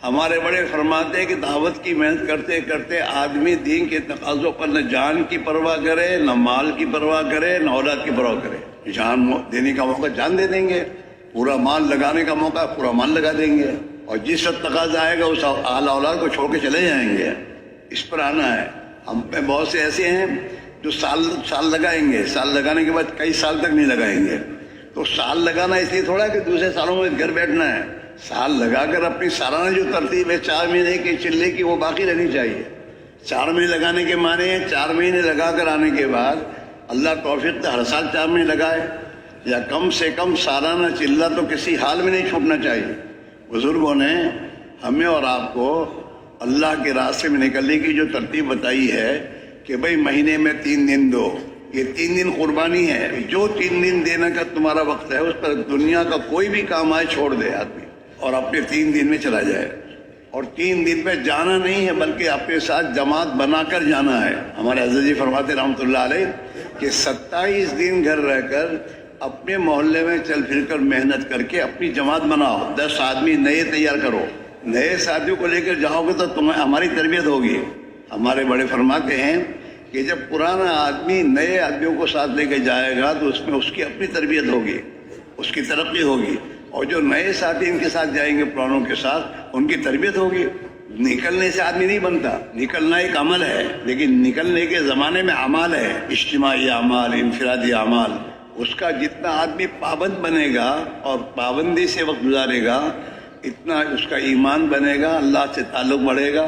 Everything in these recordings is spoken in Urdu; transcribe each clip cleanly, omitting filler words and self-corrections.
ہمارے بڑے فرماتے ہیں کہ دعوت کی محنت کرتے کرتے آدمی دین کے تقاضوں پر نہ جان کی پرواہ کرے، نہ مال کی پرواہ کرے، نہ اولاد کی پرواہ کرے۔ جان دینے کا موقع جان دے دیں گے، پورا مال لگانے کا موقع پورا مال لگا دیں گے، اور جس وقت تقاضا آئے گا اس اعلی اولاد کو چھوڑ کے چلے جائیں گے۔ اس پر آنا ہے۔ ہم پہ بہت سے ایسے ہیں جو سال لگائیں گے، سال لگانے کے بعد کئی سال تک نہیں لگائیں گے۔ تو سال لگانا اس لیے تھوڑا کہ دوسرے سالوں میں گھر بیٹھنا ہے۔ سال لگا کر اپنی سالانہ جو ترتیب ہے 4 مہینے کی چلے کی وہ باقی رہنی چاہیے۔ 4 مہینے لگانے کے معنی ہیں 4 مہینے لگا کر آنے کے بعد اللہ توفیق تو ہر سال 4 مہینے لگائے، یا کم سے کم سالانہ چلہ تو کسی حال میں نہیں چھوٹنا چاہیے۔ بزرگوں نے ہمیں اور آپ کو اللہ کے راستے میں نکلنے کی جو ترتیب بتائی ہے کہ بھئی مہینے میں 3 دن دو، یہ 3 دن قربانی ہے۔ جو 3 دن دینے کا تمہارا وقت ہے اس پر دنیا کا کوئی بھی کام آئے چھوڑ دے آدمی اور اپنے 3 دن میں چلا جائے، اور 3 دن پہ جانا نہیں ہے بلکہ اپنے ساتھ جماعت بنا کر جانا ہے۔ ہمارے حضرت جی فرماتے رحمۃ اللہ علیہ کہ 27 دن گھر رہ کر اپنے محلے میں چل پھر کر محنت کر کے اپنی جماعت بناؤ، 10 آدمی نئے تیار کرو، نئے ساتھیوں کو لے کر جاؤ گے تو تمہیں ہماری تربیت ہوگی۔ ہمارے بڑے فرماتے ہیں کہ جب پرانا آدمی نئے آدمیوں کو ساتھ لے کے جائے گا تو اس میں اس کی اپنی تربیت ہوگی، اس کی ترقی ہوگی، اور جو نئے ساتھی ان کے ساتھ جائیں گے پرانوں کے ساتھ ان کی تربیت ہوگی۔ نکلنے سے آدمی نہیں بنتا، نکلنا ایک عمل ہے، لیکن نکلنے کے زمانے میں اعمال ہے، اجتماعی اعمال، انفرادی اعمال۔ اس کا جتنا آدمی پابند بنے گا اور پابندی سے وقت گزارے گا اتنا اس کا ایمان بنے گا، اللہ سے تعلق بڑھے گا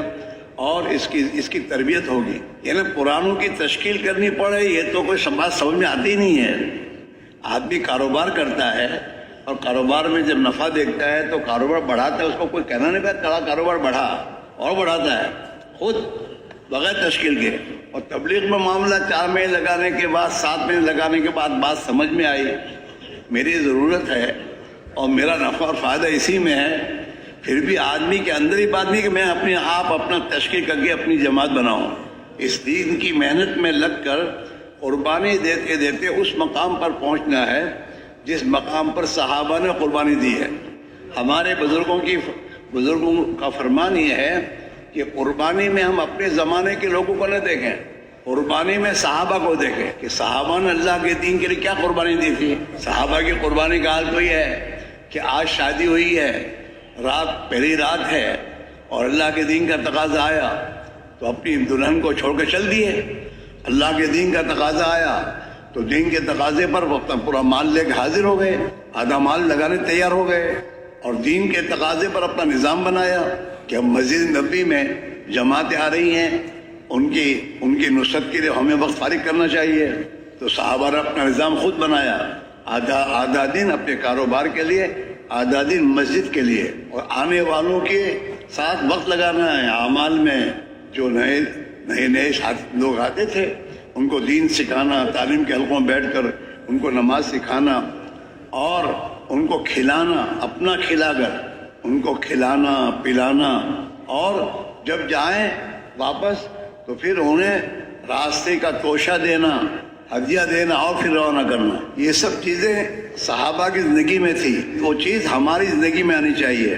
اور اس کی تربیت ہوگی۔ یعنی پرانوں کی تشکیل کرنی پڑے یہ تو کوئی بات سمجھ میں آتی نہیں ہے۔ آدمی کاروبار کرتا ہے اور کاروبار میں جب نفع دیکھتا ہے تو کاروبار بڑھاتا ہے، اس کو کوئی کہنا نہیں پڑتا کاروبار بڑھا، اور بڑھاتا ہے خود بغیر تشکیل کے۔ اور تبلیغ میں معاملہ 4 مہینے لگانے کے بعد 7 مہینے لگانے کے بعد بات سمجھ میں آئی، میری ضرورت ہے اور میرا نفع اور فائدہ اسی میں ہے، پھر بھی آدمی کے اندر ہی بات نہیں کہ میں اپنے آپ اپنا تشکیل کر کے اپنی جماعت بناؤں۔ اس دین کی محنت میں لگ کر قربانی دیتے دیتے اس مقام پر پہنچنا ہے جس مقام پر صحابہ نے قربانی دی ہے۔ ہمارے بزرگوں کا فرمان یہ ہے کہ قربانی میں ہم اپنے زمانے کے لوگوں کو نہ دیکھیں، قربانی میں صحابہ کو دیکھیں کہ صحابہ نے اللہ کے دین کے لیے کیا قربانی دی تھی۔ صحابہ کی قربانی کا حال تو یہ ہے کہ آج شادی ہوئی ہے، پہلی رات ہے اور اللہ کے دین کا تقاضا آیا تو اپنی دلہن کو چھوڑ کے چل دیے۔ اللہ کے دین کا تقاضا آیا تو دین کے تقاضے پر وقت پورا مال لے کے حاضر ہو گئے، آدھا مال لگانے تیار ہو گئے، اور دین کے تقاضے پر اپنا نظام بنایا کہ اب مسجد نبی میں جماعتیں آ رہی ہیں، ان کی نصرت کے لیے ہمیں وقت فارغ کرنا چاہیے۔ تو صحابہ نے اپنا نظام خود بنایا، آدھا دن اپنے کاروبار کے لیے، آدھا دن مسجد کے لیے، اور آنے والوں کے ساتھ وقت لگانا ہے اعمال میں۔ جو نئے لوگ آتے تھے ان کو دین سکھانا، تعلیم کے حلقوں میں بیٹھ کر ان کو نماز سکھانا اور ان کو کھلانا، اپنا کھلا کر ان کو کھلانا پلانا، اور جب جائیں واپس تو پھر انہیں راستے کا توشہ دینا، ہدیہ دینا اور پھر روانہ کرنا۔ یہ سب چیزیں صحابہ کی زندگی میں تھی، وہ چیز ہماری زندگی میں آنی چاہیے۔